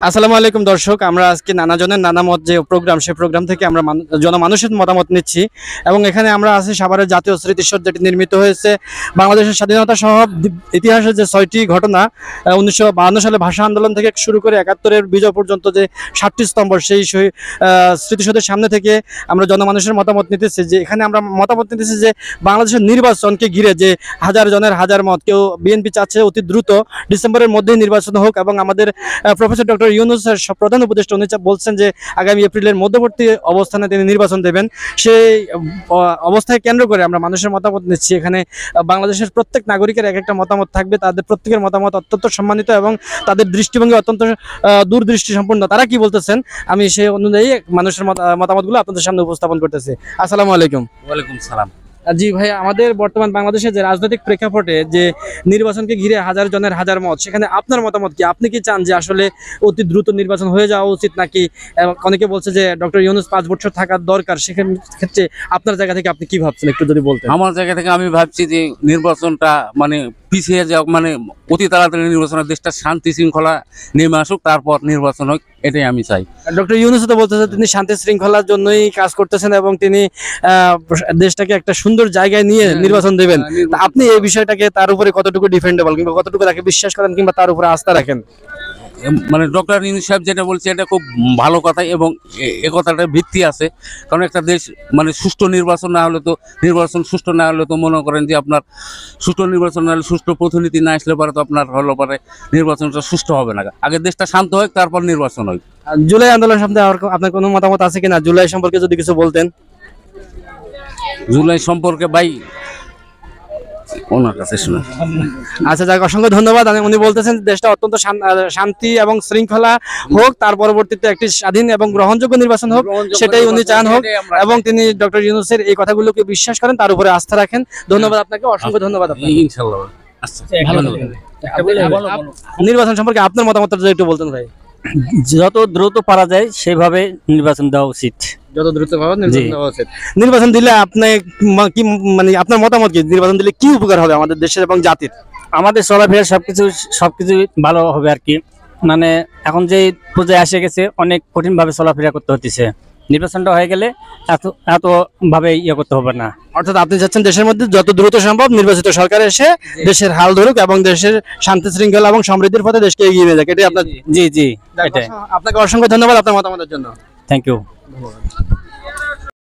আসসালামু আলাইকুম দর্শক, আমরা আজকে নানা জনের নানা মত যে প্রোগ্রাম, সেই প্রোগ্রাম থেকে আমরা জনমানুষের মতামত নিচ্ছি এবং এখানে আমরা আছি সাভারের জাতীয় স্মৃতিসৌধ, যেটি নির্মিত হয়েছে বাংলাদেশের স্বাধীনতা সহ ইতিহাসের যে 6টি ঘটনা 1952 সালে ভাষা আন্দোলন থেকে শুরু করে 71-এর বিজয় পর্যন্ত যে 7টি স্তম্ভ, সেই স্মৃতিসৌধের সামনে থেকে আমরা জনমানুষের মতামত নিতেছি। যে এখানে আমরা মতামত নিতেছি যে বাংলাদেশের নির্বাচনকে ঘিরে যে হাজার জনের হাজার মত, কেউ বিএনপি চাচ্ছে অতি দ্রুত ডিসেম্বরের মধ্যেই নির্বাচন হোক এবং আমাদের প্রফেসর ডক্টর ইউনূসের প্রধান উপদেষ্টা উনি বলছেন যে আগামী এপ্রিলের মধ্যবর্তী অবস্থানে তিনি নির্বাচন দেবেন। সেই অবস্থায় কেন্দ্র করে আমরা মানুষের মতামত নিচ্ছি। এখানে বাংলাদেশের প্রত্যেক নাগরিকের এক একটা মতামত থাকবে, তাদের প্রত্যেকের মতামত অত্যন্ত সম্মানিত এবং তাদের দৃষ্টিভঙ্গি অত্যন্ত দূরদৃষ্টি সম্পন্ন। তারা কি বলতেছেন আমি সেই অনুযায়ী মানুষের মতামতগুলো আপনাদের সামনে উপস্থাপন করতেছি। আসসালামু আলাইকুম। ওয়ালাইকুম সালাম। জি ভাই, আমাদের বর্তমান বাংলাদেশের যে রাজনৈতিক প্রেক্ষাপটে যে নির্বাচনকে ঘিরে হাজার জনের হাজার মত, সেখানে আপনার মতামত কি? আপনি কি চান যে আসলে অতি দ্রুত নির্বাচন হয়ে যাওয়া উচিত, নাকি অনেকে বলছে যে ডক্টর ইউনূস 5 বছর থাকার দরকার? সেক্ষেত্রে আপনার জায়গা থেকে আপনি কি ভাবছেন একটু যদি বলতেন। আমার জায়গা থেকে আমি ভাবছি যে নির্বাচনটা পিছিয়ে যাও, অতি তাড়াতাড়ি নির্বাচনের দেশটা শান্তি শৃঙ্খলা নেমে আসুক, তারপর নির্বাচন হোক, এটাই আমি চাই। ডক্টর ইউনূস তো বলতেছে তিনি শান্তি শৃঙ্খলার জন্যই কাজ করতেছেন এবং তিনি দেশটাকে একটা সুন্দর জায়গায় নিয়ে নির্বাচন দেবেন। আপনি এই বিষয়টাকে তার উপরে কতটুকু ডিফেন্ডেবল, কিংবা কতটুকু তাকে বিশ্বাস করেন, কিংবা তার উপরে আস্থা রাখেন? ডক্টর ইউনূস সাহেব যেটা বলছে এটা খুব ভালো কথা এবং এ কথাটার ভিত্তি আছে। কারণ একটা দেশ সুষ্ঠু নির্বাচন না হলে তো মনে করেন যে আপনার সুষ্ঠু নির্বাচন না হলে, সুষ্ঠু প্রতিনিধি না আসলে পরে তো আপনার নির্বাচনটা সুষ্ঠু হবে না। আগে দেশটা শান্ত হোক, তারপর নির্বাচন হোক। জুলাই আন্দোলন সম্বন্ধে আপনার কোনো মতামত আছে কিনা? জুলাই সম্পর্কে যদি কিছু বলতেন। জুলাই সম্পর্কে ভাই ওনার কাছে শুনে। আচ্ছা, যাক, অসংখ্য ধন্যবাদ। উনি বলতেছেন দেশটা অত্যন্ত শান্তি এবং শৃঙ্খলা হোক, তার পরবর্তীতে একটি স্বাধীন এবং গ্রহণযোগ্য নির্বাচন হোক, সেটাই উনি চান হোক এবং তিনি ডক্টর ইউনূসের এই কথাগুলোকে বিশ্বাস করেন, তার উপরে আস্থা রাখেন। ধন্যবাদ আপনাকে, অসংখ্য ধন্যবাদ আপনাকে। ইনশাআল্লাহ। নির্বাচন সম্পর্কে আপনার মতামতটা যদি একটু বলতেন ভাই। যত দ্রুত পারা যায় সেভাবে নির্বাচন দেওয়া উচিত। যত দ্রুত ভাবে নির্বাচন দেওয়া উচিত। নির্বাচন দিলে আপনি কি আপনার মতামত কি? নির্বাচন দিলে কি উপকার হবে আমাদের দেশের এবং জাতির? আমাদের চলাফেরা সবকিছু ভালো হবে আর কি। এখন যে পর্যায়ে এসে গেছে, অনেক কঠিন ভাবে চলাফেরা করতে হতেছে। নির্বাচনটা হয়ে গেলে এত ভাবে করতে হবে না। অর্থাৎ আপনি চাচ্ছেন দেশের মধ্যে যত দ্রুত সম্ভব নির্বাচিত সরকার এসে দেশের হাল ধরুক এবং দেশের শান্তি শৃঙ্খলা এবং সমৃদ্ধির পথে দেশকে এগিয়ে নিয়ে যাক। এটাই আপনার? জি, এটাই। আপনাকে অসংখ্য ধন্যবাদ আপনার মতামতের জন্য। Thank you.